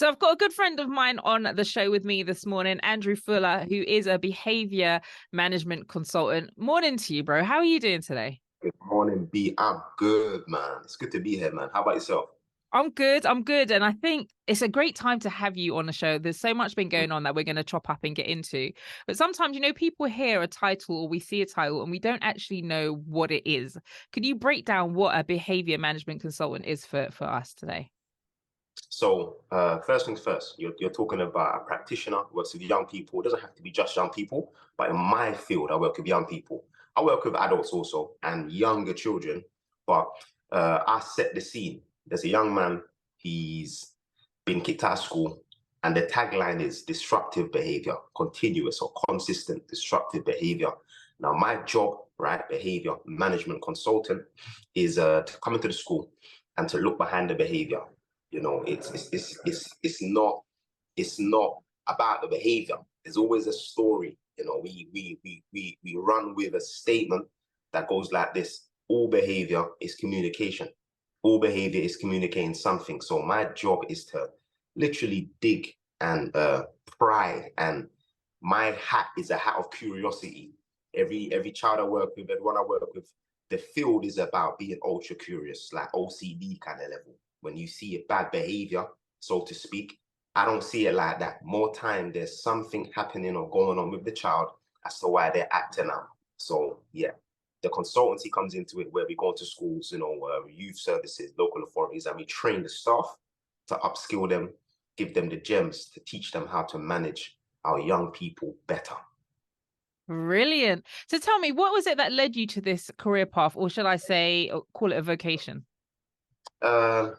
So I've got a good friend of mine on the show with me this morning, Andrew Fuller, who is a behavior management consultant. Morning to you, bro. How are you doing today? Good morning, B. I'm good, man. It's good to be here, man. How about yourself? I'm good. I'm good. And I think it's a great time to have you on the show. There's so much been going on that we're going to chop up and get into. But sometimes, people hear a title or we see a title and we don't actually know what it is. Could you break down what a behavior management consultant is for us today? First things first, you're talking about a practitioner who works with young people. It doesn't have to be just young people, but in my field, I work with young people. I work with adults also and younger children, but I set the scene. There's a young man, he's been kicked out of school, and the tagline is disruptive behavior, continuous or consistent disruptive behavior. Now, my job, right, behavior management consultant, is to come into the school and to look behind the behavior. It's not about the behavior. There's always a story. We run with a statement that goes like this: all behavior is communication. All behavior is communicating something. So my job is to literally dig and pry. And my hat is a hat of curiosity. Every child I work with, everyone I work with, the field is about being ultra curious, like OCD kind of level. When you see a bad behavior, so to speak, I don't see it like that. More time, there's something happening or going on with the child as to why they're acting out. So yeah, the consultancy comes into it where we go to schools, youth services, local authorities, and we train the staff to upskill them, give them the gems to teach them how to manage our young people better. Brilliant. So tell me, what was it that led you to this career path, or should I say, call it a vocation? Uh,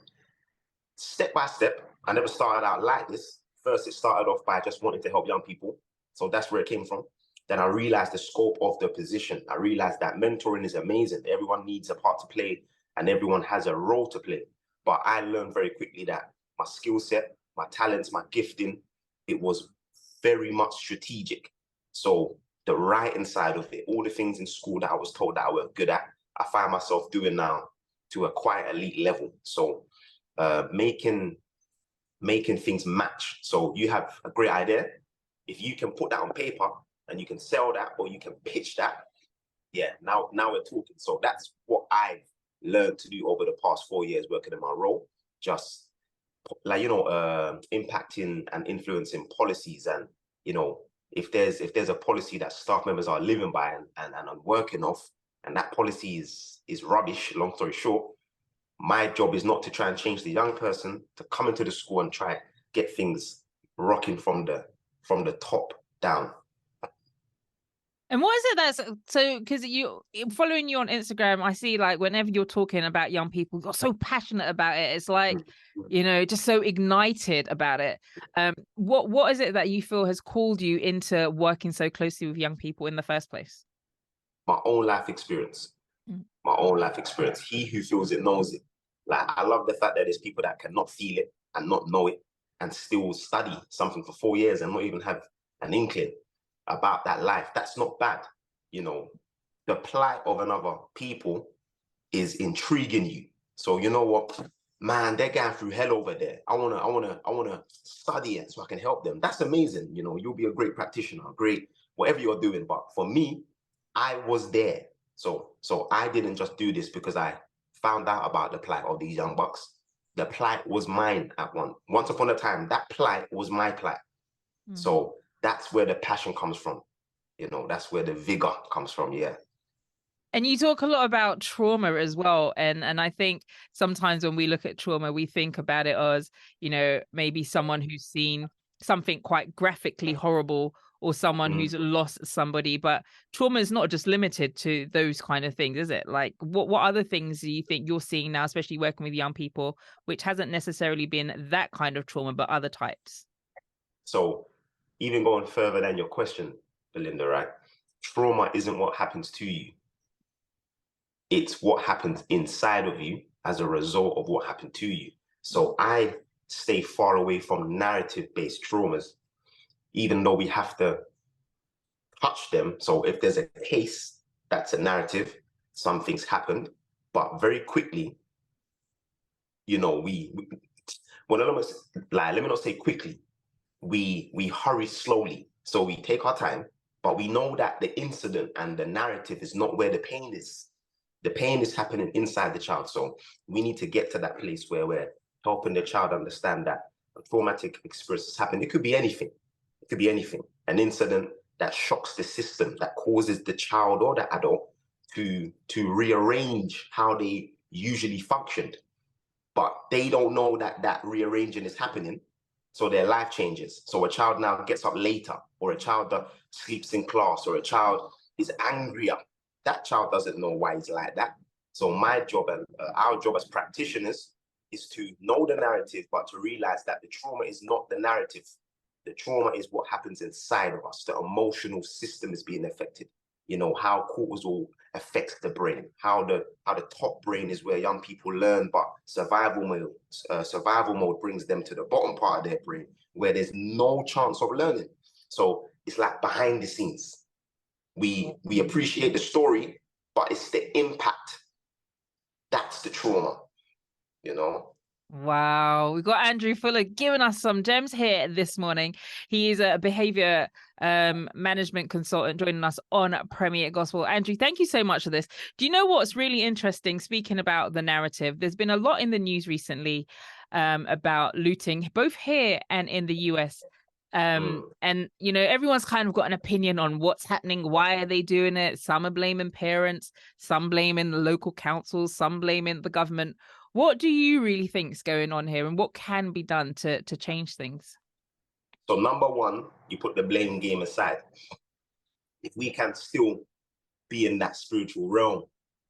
Step by step, I never started out like this. First, it started off by just wanting to help young people. So that's where it came from. Then I realized the scope of the position. I realized that mentoring is amazing. Everyone needs a part to play and everyone has a role to play. But I learned very quickly that my skill set, my talents, my gifting, it was very much strategic. So the writing side of it, all the things in school that I was told that I was good at, I find myself doing now to a quite elite level. So making things match. So you have a great idea. If you can put that on paper and you can sell that or you can pitch that, yeah, now we're talking. So that's what I've learned to do over the past 4 years working in my role. Just like impacting and influencing policies, and if there's a policy that staff members are living by and working off, and that policy is rubbish. Long story short, my job is not to try and change the young person, to come into the school and try get things rocking from the top down. And what is it that's so? Because you following you on Instagram, I see like whenever you're talking about young people, you're so passionate about it. It's like, just so ignited about it. What is it that you feel has called you into working so closely with young people in the first place? My own life experience. Mm. My own life experience. He who feels it knows it. Like, I love the fact that there's people that cannot feel it and not know it and still study something for 4 years and not even have an inkling about that life. That's not bad. You know, the plight of another people is intriguing you. So you know what, man, they're going through hell over there. I wanna study it so I can help them. That's amazing. You'll be a great practitioner, great whatever you're doing. But for me, I was there. So I didn't just do this because I found out about the plight of these young bucks. The plight was mine at once upon a time. That plight was my plight. Mm. So that's where the passion comes from. That's where the vigor comes from. Yeah. And you talk a lot about trauma as well. And I think sometimes when we look at trauma, we think about it as, maybe someone who's seen something quite graphically horrible or someone Mhm. who's lost somebody. But trauma is not just limited to those kind of things, is it? Like what other things do you think you're seeing now, especially working with young people, which hasn't necessarily been that kind of trauma, but other types? So even going further than your question, Belinda, right? Trauma isn't what happens to you. It's what happens inside of you as a result of what happened to you. So I stay far away from narrative-based traumas, even though we have to touch them. So if there's a case that's a narrative, some things happened, but very quickly, you know, we well, let me not say quickly. We hurry slowly, so we take our time, but we know that the incident and the narrative is not where the pain is. The pain is happening inside the child. So we need to get to that place where we're helping the child understand that a traumatic experience has happened. It could be anything. It could be anything. An incident that shocks the system, that causes the child or the adult to rearrange how they usually functioned. But they don't know that that rearranging is happening. So their life changes. So a child now gets up later, or a child that sleeps in class, or a child is angrier. That child doesn't know why he's like that. So my job and our job as practitioners is to know the narrative, but to realize that the trauma is not the narrative. The trauma is what happens inside of us. The emotional system is being affected. You know, how cortisol affects the brain, how the top brain is where young people learn, but survival mode brings them to the bottom part of their brain where there's no chance of learning. So it's like behind the scenes. We appreciate the story, but it's the impact. That's the trauma, you know. Wow, we got Andrew Fuller giving us some gems here this morning. He is a behavior management consultant joining us on Premier Gospel. Andrew, thank you so much for this. Do you know what's really interesting? Speaking about the narrative, there's been a lot in the news recently about looting, both here and in the US. And you know, everyone's kind of got an opinion on what's happening. Why are they doing it? Some are blaming parents, some blaming the local councils, some blaming the government. What do you really think is going on here, and what can be done to change things? So number one, you put the blame game aside. If we can still be in that spiritual realm,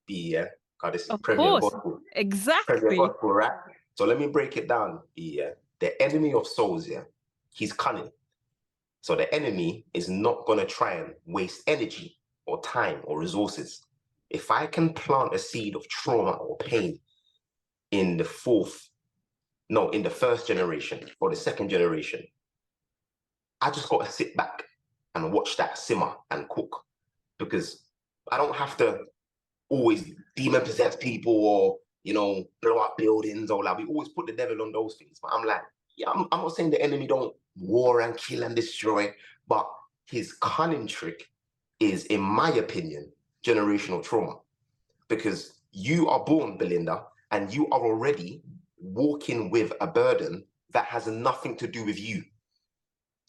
because this is Premier Gospel. Exactly. Premier Gospel, right? So let me break it down. The enemy of souls, he's cunning. So the enemy is not going to try and waste energy or time or resources. If I can plant a seed of trauma or pain in the first generation or the second generation, I just got to sit back and watch that simmer and cook, because I don't have to always demon possess people or, you know, blow up buildings or like, we always put the devil on those things. But I'm like, yeah, I'm not saying the enemy don't war and kill and destroy, but his cunning trick is, in my opinion, generational trauma. Because you are born, Belinda, and you are already walking with a burden that has nothing to do with you.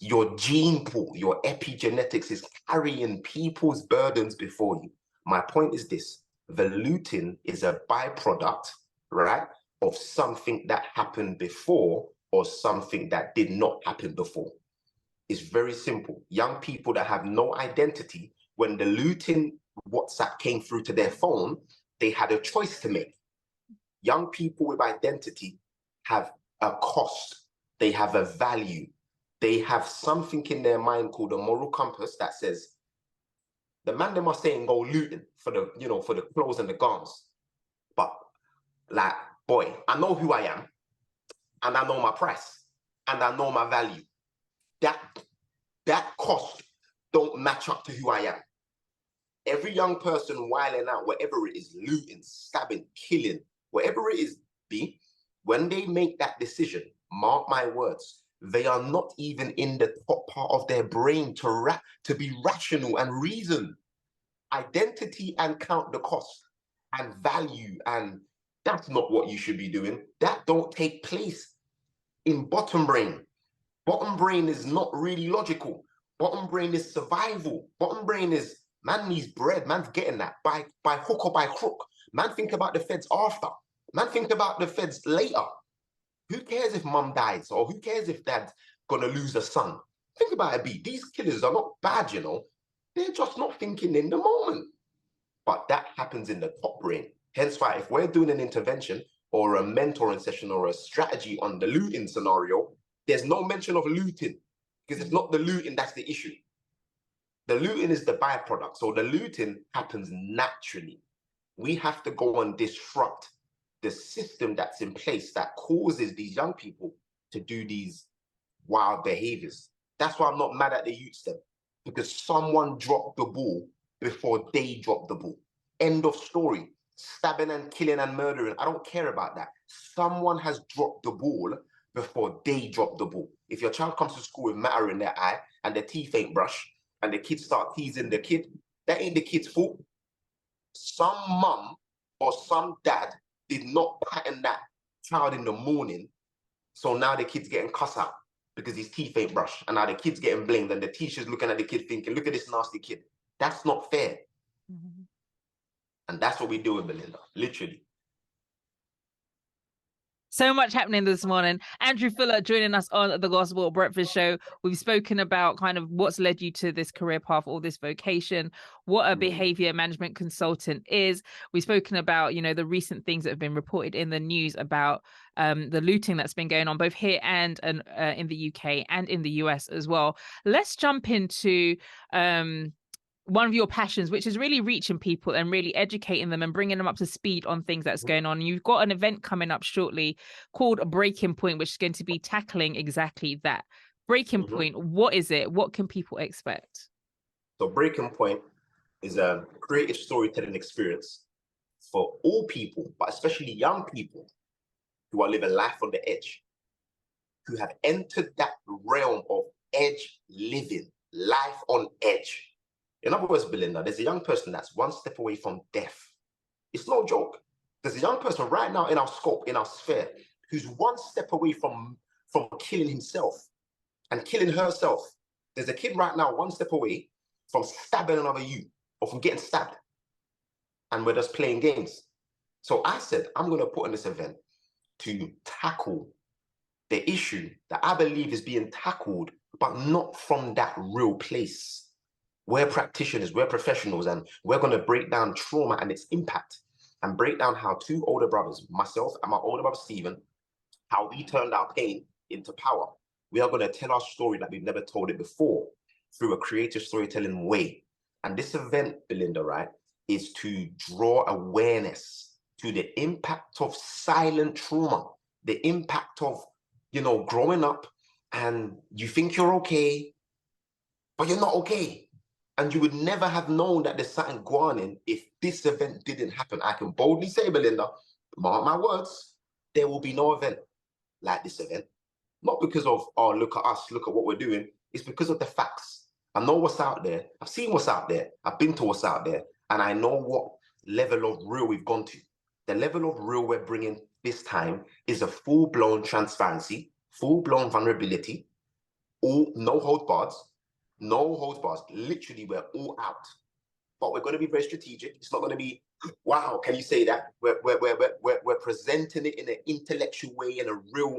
Your gene pool, your epigenetics is carrying people's burdens before you. My point is this: the looting is a byproduct, right, of something that happened before or something that did not happen before. It's very simple. Young people that have no identity, when the looting WhatsApp came through to their phone, they had a choice to make. Young people with identity have a cost. They have a value. They have something in their mind called a moral compass that says, the man them are saying go looting for the, you know, for the clothes and the garments. But like, boy, I know who I am, and I know my price, and I know my value. That cost don't match up to who I am. Every young person wilding out, whatever it is, looting, stabbing, killing, whatever it is, when they make that decision, mark my words, they are not even in the top part of their brain to be rational and reason. Identity and count the cost and value, and that's not what you should be doing. That don't take place in bottom brain. Bottom brain is not really logical. Bottom brain is survival. Bottom brain is, man needs bread. Man's getting that by hook or by crook. Man think about the feds after. Man think about the feds later. Who cares if mum dies, or who cares if dad's gonna lose a son? Think about it, B. These killers are not bad, you know. They're just not thinking in the moment. But that happens in the top brain. Hence why, if we're doing an intervention or a mentoring session or a strategy on the looting scenario, there's no mention of looting, because it's not the looting that's the issue. The looting is the byproduct. So the looting happens naturally. We have to go and disrupt the system that's in place that causes these young people to do these wild behaviors. That's why I'm not mad at the youths then, because someone dropped the ball before they dropped the ball. End of story. Stabbing and killing and murdering, I don't care about that. Someone has dropped the ball before they drop the ball. If your child comes to school with matter in their eye and their teeth ain't brushed and the kids start teasing the kid, that ain't the kid's fault. Some mum or some dad did not pattern that child in the morning, so now the kid's getting cussed out because his teeth ain't brushed, and now the kid's getting blamed, and the teacher's looking at the kid thinking, look at this nasty kid. That's not fair. Mm-hmm. And that's what we do with Belinda, literally. So much happening this morning. Andrew Fuller joining us on the Gospel Breakfast Show. We've spoken about kind of what's led you to this career path or this vocation, what a behavior management consultant is. We've spoken about, you know, the recent things that have been reported in the news about the looting that's been going on both here and in the UK and in the US as well. Let's jump into one of your passions, which is really reaching people and really educating them and bringing them up to speed on things that's going on. You've got an event coming up shortly called Breaking Point, which is going to be tackling exactly that. Breaking Point, what is it? What can people expect? So Breaking Point is a creative storytelling experience for all people, but especially young people who are living life on the edge, who have entered that realm of edge living, life on edge. In other words, Belinda, there's a young person that's one step away from death. It's no joke. There's a young person right now in our scope, in our sphere, who's one step away from killing himself and killing herself. There's a kid right now one step away from stabbing another you or from getting stabbed. And we're just playing games. So I said, I'm going to put on this event to tackle the issue that I believe is being tackled, but not from that real place. We're practitioners, we're professionals, and we're going to break down trauma and its impact and break down how two older brothers, myself and my older brother, Stephen, how we turned our pain into power. We are going to tell our story like we've never told it before through a creative storytelling way. And this event, Belinda, right, is to draw awareness to the impact of silent trauma, the impact of, you know, growing up and you think you're okay, but you're not okay. And you would never have known that there's something going on if this event didn't happen. I can boldly say, Belinda, mark my words, there will be no event like this event. Not because of, oh, look at us, look at what we're doing. It's because of the facts. I know what's out there. I've seen what's out there. I've been to what's out there. And I know what level of real we've gone to. The level of real we're bringing this time is a full-blown transparency, full-blown vulnerability, all no holds bars. No holds bars. Literally, we're all out. But we're going to be very strategic. It's not going to be, wow, can you say that? We're presenting it in an intellectual way, in a real,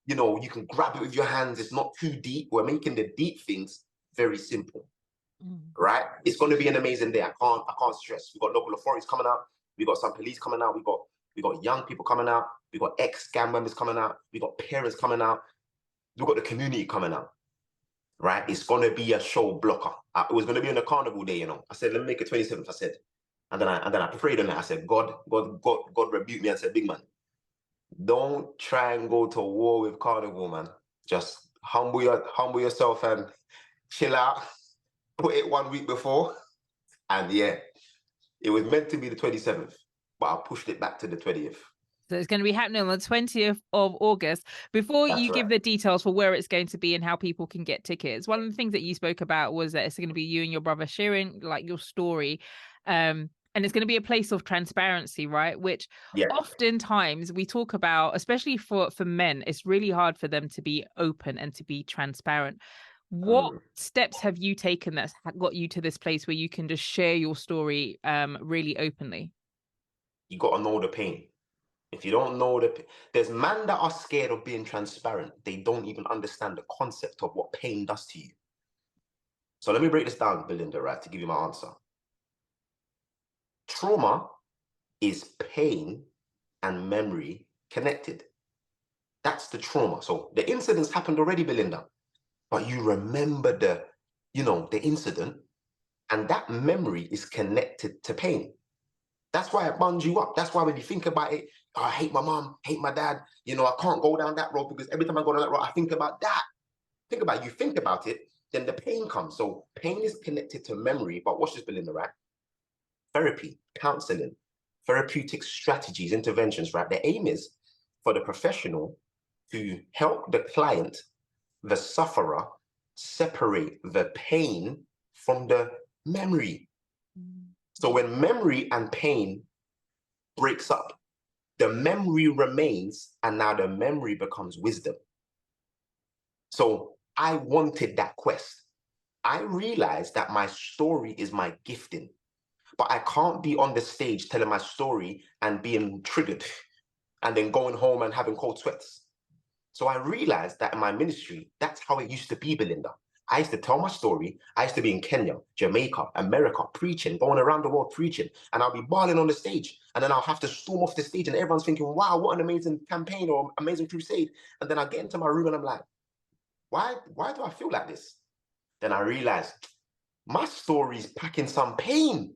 you know, you can grab it with your hands. It's not too deep. We're making the deep things very simple. Right? It's going to be an amazing day. I can't stress. We've got local authorities coming out. We've got some police coming out. We've got young people coming out. We've got ex-gang members coming out. We've got parents coming out. We've got the community coming out. Right, it's gonna be a show blocker. It was gonna be on a carnival day, you know. I said, let me make it 27th. I said, and then I prayed on it. I said, God rebuked me and said, big man, don't try and go to war with carnival, man. Just humble yourself and chill out. Put it 1 week before, and yeah, it was meant to be the 27th, but I pushed it back to the 20th. So it's going to be happening on the 20th of August. Before you give the details for where it's going to be and how people can get tickets, one of the things that you spoke about was that it's going to be you and your brother sharing like your story. And it's going to be a place of transparency, right? Which oftentimes we talk about, especially for men, it's really hard for them to be open and to be transparent. What steps have you taken that's got you to this place where you can just share your story really openly? You got to know the pain. If you don't know there's men that are scared of being transparent. They don't even understand the concept of what pain does to you. So let me break this down, Belinda, right, to give you my answer. Trauma is pain and memory connected. That's the trauma. So the incident's happened already, Belinda, but you remember the incident, and that memory is connected to pain. That's why it bonds you up. That's why when you think about it, oh, I hate my mom, hate my dad. You know, I can't go down that road because every time I go down that road, I think about that. Think about it. You think about it, then the pain comes. So pain is connected to memory. But watch this, Belinda, right? Therapy, counseling, therapeutic strategies, interventions, right? The aim is for the professional to help the client, the sufferer, separate the pain from the memory. So when memory and pain breaks up, the memory remains, and now the memory becomes wisdom. So I wanted that quest. I realized that my story is my gifting, but I can't be on the stage telling my story and being triggered and then going home and having cold sweats. So I realized that in my ministry, that's how it used to be, Belinda. I used to tell my story. I used to be in Kenya, Jamaica, America, preaching, going around the world preaching, and I'll be bawling on the stage. And then I'll have to storm off the stage, and everyone's thinking, wow, what an amazing campaign or amazing crusade. And then I get into my room and I'm like, why do I feel like this? Then I realized my story's packing some pain.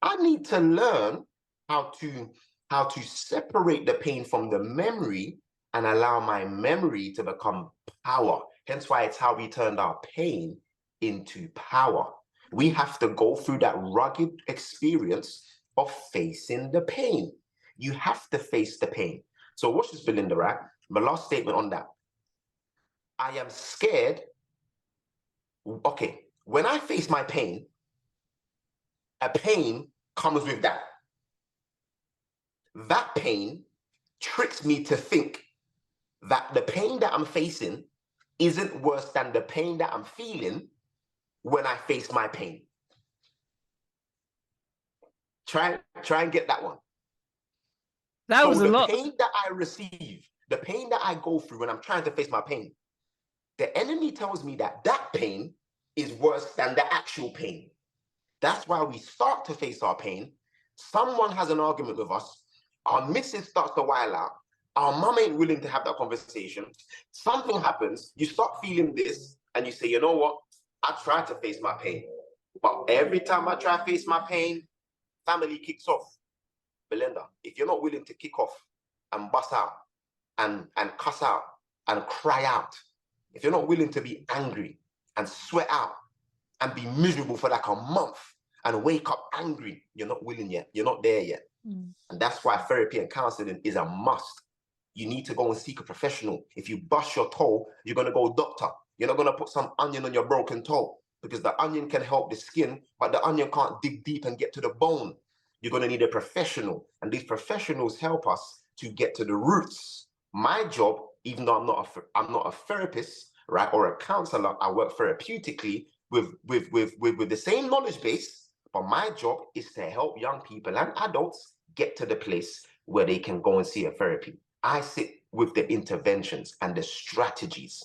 I need to learn how to separate the pain from the memory and allow my memory to become power. Hence why it's how we turned our pain into power. We have to go through that rugged experience of facing the pain. You have to face the pain. So watch this, Belinda, right? My last statement on that. I am scared. Okay, when I face my pain, a pain comes with that. That pain tricks me to think that the pain that I'm facing isn't worse than the pain that I'm feeling when I face my pain. Try and get that one. That was a lot. The pain that I receive, the pain that I go through when I'm trying to face my pain, the enemy tells me that that pain is worse than the actual pain. That's why we start to face our pain. Someone has an argument with us. Our missus starts to while out. Our mum ain't willing to have that conversation. Something happens. You start feeling this and you say, you know what? I tried to face my pain. But every time I try to face my pain, family kicks off. Belinda, if you're not willing to kick off and bust out and cuss out and cry out, if you're not willing to be angry and sweat out and be miserable for like a month and wake up angry, you're not willing yet. You're not there yet. And that's why therapy and counseling is a must. You need to go and seek a professional. If you bust your toe, you're going to go doctor. You're not going to put some onion on your broken toe because the onion can help the skin, but the onion can't dig deep and get to the bone. You're going to need a professional. And these professionals help us to get to the roots. My job, even though I'm not a therapist, right, or a counselor, I work therapeutically with the same knowledge base, but my job is to help young people and adults get to the place where they can go and see a therapy. I sit with the interventions and the strategies.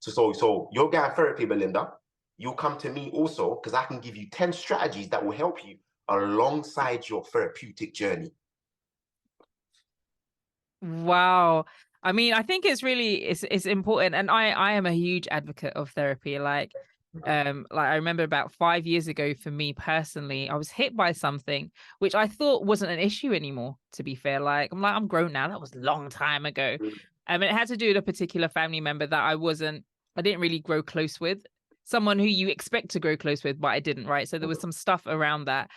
So you're getting therapy, Belinda. You'll come to me also because I can give you 10 strategies that will help you alongside your therapeutic journey. Wow. I mean, I think it's really it's important, and I am a huge advocate of therapy. Like I remember about 5 years ago, for me personally, I was hit by something which I thought wasn't an issue anymore, to be fair. I'm grown now. That was a long time ago. And it had to do with a particular family member that I didn't really grow close with. Someone who you expect to grow close with, but I didn't, right? So there was some stuff around that.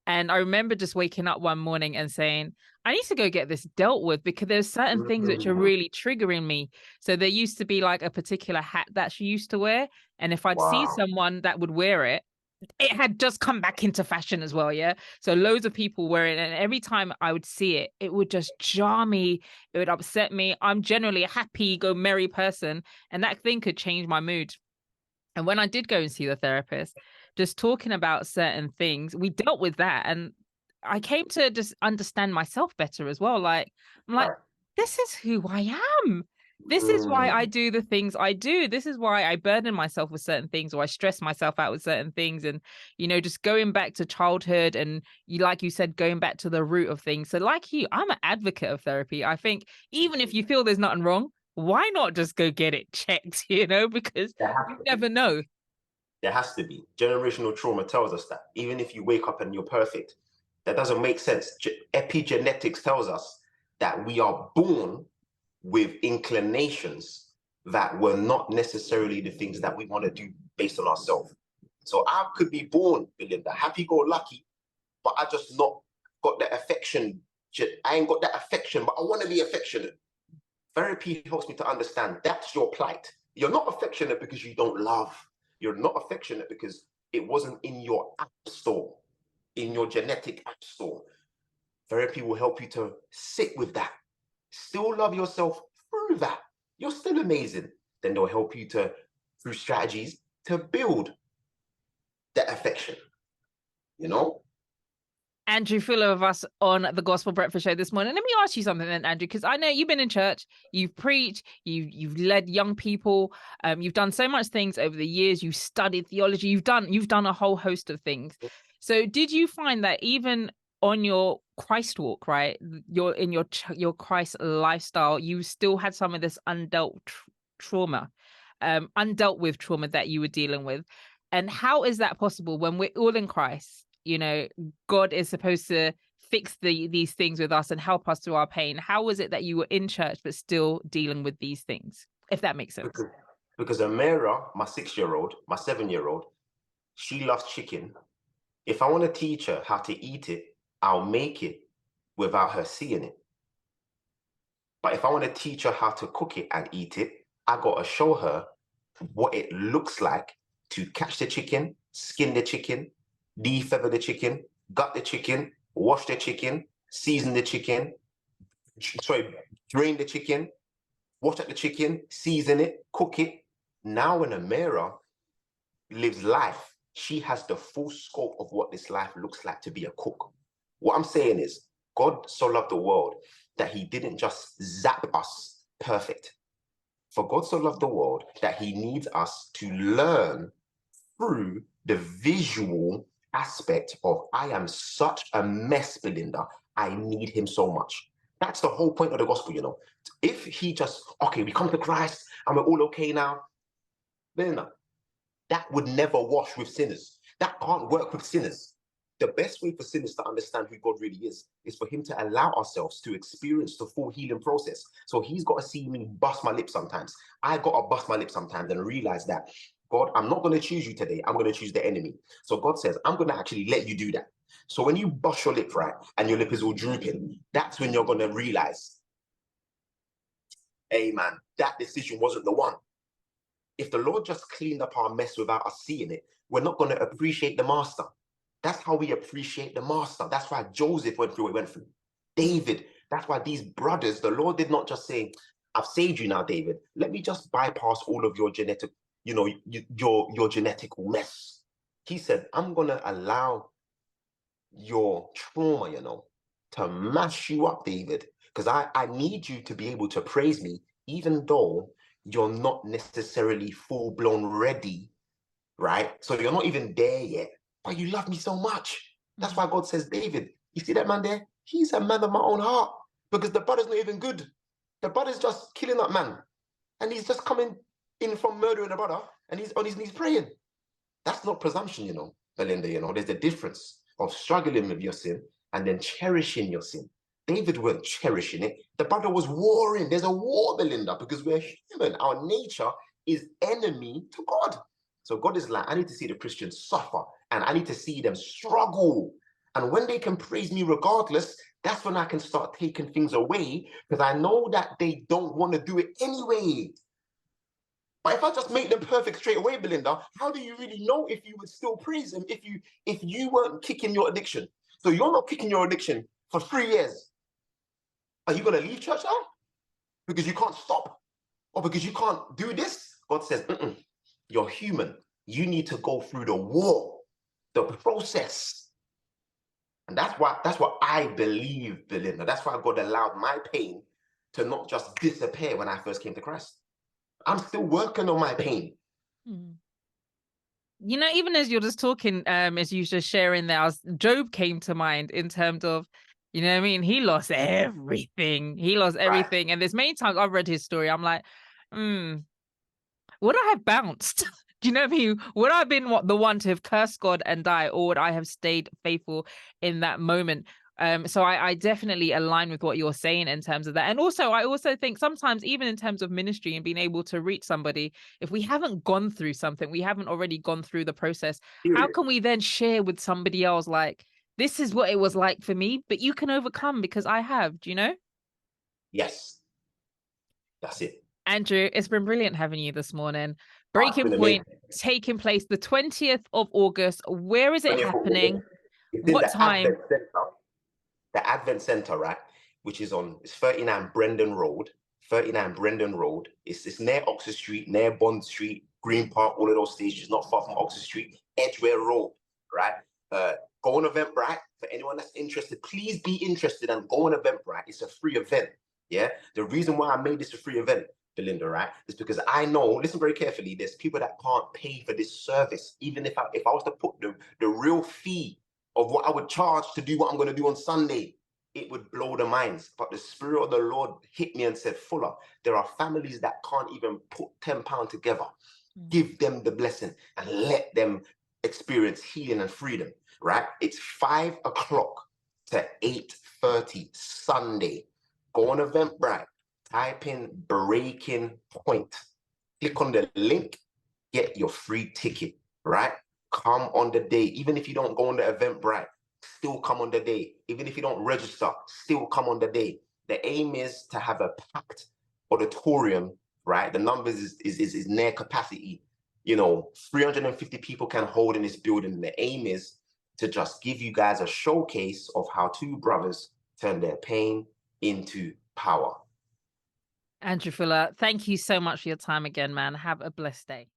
And I remember just waking up one morning and saying, I need to go get this dealt with because there's certain things which are really triggering me. So there used to be like a particular hat that she used to wear. And if I'd see someone that would wear it, it had just come back into fashion as well. Yeah. So loads of people wear it. And every time I would see it, it would just jar me. It would upset me. I'm generally a happy, go merry person. And that thing could change my mood. And when I did go and see the therapist, just talking about certain things, we dealt with that. And I came to just understand myself better as well. I'm like, this is who I am. This is why I do the things I do. This is why I burden myself with certain things, or I stress myself out with certain things. And, just going back to childhood and like you said, going back to the root of things. So like you, I'm an advocate of therapy. I think even if you feel there's nothing wrong, why not just go get it checked, because you never know. There has to be. Generational trauma tells us that. Even if you wake up and you're perfect, that doesn't make sense. Epigenetics tells us that we are born with inclinations that were not necessarily the things that we want to do based on ourselves. So I could be born, Belinda, happy-go-lucky, but I just not got that affection. I ain't got that affection, but I want to be affectionate. Therapy helps me to understand that's your plight. You're not affectionate because you don't love. You're not affectionate because it wasn't in your app store, in your genetic app store. Therapy will help you to sit with that. Still love yourself through that. You're still amazing. Then they'll help you to, through strategies, to build that affection. You know? Andrew Fuller of us on the Gospel Breakfast Show this morning. Let me ask you something then, Andrew, because I know you've been in church, you've preached, you've led young people, you've done so much things over the years. You studied theology, you've done a whole host of things. So, did you find that even on your Christ walk, right, your Christ lifestyle, you still had some of this undealt trauma, undealt with trauma that you were dealing with? And how is that possible when we're all in Christ? You know, God is supposed to fix these things with us and help us through our pain. How was it that you were in church but still dealing with these things, if that makes sense? Because Amira, my 6-year-old, my 7-year-old, she loves chicken. If I want to teach her how to eat it, I'll make it without her seeing it. But if I want to teach her how to cook it and eat it, I got to show her what it looks like to catch the chicken, skin the chicken, defeather the chicken, gut the chicken, wash the chicken, season the chicken, drain the chicken, wash up the chicken, season it, cook it. Now when Amira lives life, she has the full scope of what this life looks like to be a cook. What I'm saying is, God so loved the world that he didn't just zap us perfect. For God so loved the world that he needs us to learn through the visual aspect of, I am such a mess, Belinda. I need him so much. That's the whole point of the gospel, you know. If he just, okay, we come to Christ and we're all okay now, Belinda, that would never wash with sinners. That can't work with sinners. The best way for sinners to understand who God really is for him to allow ourselves to experience the full healing process. So he's got to see me bust my lip sometimes. I got to bust my lip sometimes and realize that, God, I'm not going to choose you today. I'm going to choose the enemy. So God says, I'm going to actually let you do that. So when you bust your lip, right, and your lip is all drooping, that's when you're going to realize, hey, man, that decision wasn't the one. If the Lord just cleaned up our mess without us seeing it, we're not going to appreciate the master. That's how we appreciate the master. That's why Joseph went through what he went through. David, that's why these brothers, the Lord did not just say, I've saved you now, David. Let me just bypass all of your genetic, you know, your genetical mess. He said, I'm going to allow your trauma, you know, to mash you up, David, because I need you to be able to praise me, even though you're not necessarily full-blown ready, right? So you're not even there yet, but you love me so much. That's why God says, David, you see that man there? He's a man of my own heart, because the brother's not even good. The brother's just killing that man. And he's just coming in from murdering a brother, and he's on his knees praying. That's not presumption, you know, Belinda, you know. There's a difference of struggling with your sin and then cherishing your sin. David weren't cherishing it. The brother was warring. There's a war, Belinda, because we're human. Our nature is enemy to God. So God is like, I need to see the Christians suffer and I need to see them struggle. And when they can praise me regardless, that's when I can start taking things away, because I know that they don't want to do it anyway. But if I just make them perfect straight away, Belinda, how do you really know if you would still praise them if you weren't kicking your addiction? So you're not kicking your addiction for 3 years. Are you going to leave church now? Because you can't stop? Or because you can't do this? God says, you're human. You need to go through the war, the process. And that's what I believe, Belinda. That's why God allowed my pain to not just disappear when I first came to Christ. I'm still working on my pain. You know, even as you're just talking, as you just sharing there, Job came to mind in terms of, you know what I mean? He lost everything. He lost everything. Right. And there's many times I've read his story, I'm like, would I have bounced? Do you know what I mean? Would I have been the one to have cursed God and die, or would I have stayed faithful in that moment? So I definitely align with what you're saying in terms of that. And also, I also think sometimes, even in terms of ministry and being able to reach somebody, if we haven't gone through something, we haven't already gone through the process, how can we then share with somebody else, like, this is what it was like for me, but you can overcome because I have, do you know? Yes. That's it. Andrew, it's been brilliant having you this morning. Oh, it's Breaking been amazing. Point taking place the 20th of August. Where is it 20th of August. happening? It's in What the time? Advent Center. The Advent Center, right? Which is on, it's 39 Brendan Road. 39 Brendan Road. It's near Oxford Street, near Bond Street, Green Park, all of those stations, not far from Oxford Street, Edgware Road, right? Go on Eventbrite. For anyone that's interested, please be interested and go on Eventbrite. It's a free event. Yeah. The reason why I made this a free event, Belinda, right, is because I know, listen very carefully, there's people that can't pay for this service. Even if I was to put the real fee of what I would charge to do what I'm going to do on Sunday, it would blow the minds. But the Spirit of the Lord hit me and said, Fuller, there are families that can't even put £10 together. Give them the blessing and let them experience healing and freedom, right? It's 5 o'clock to 8:30 Sunday. Go on Eventbrite, type in Breaking Point, click on the link, get your free ticket, right? Come on the day. Even if you don't go on the Eventbrite, still come on the day. Even if you don't register, still come on the day. The aim is to have a packed auditorium, right? The numbers is near capacity. 350 people can hold in this building. The aim is to just give you guys a showcase of how two brothers turn their pain into power. Andrew Fuller, thank you so much for your time again, man. Have a blessed day.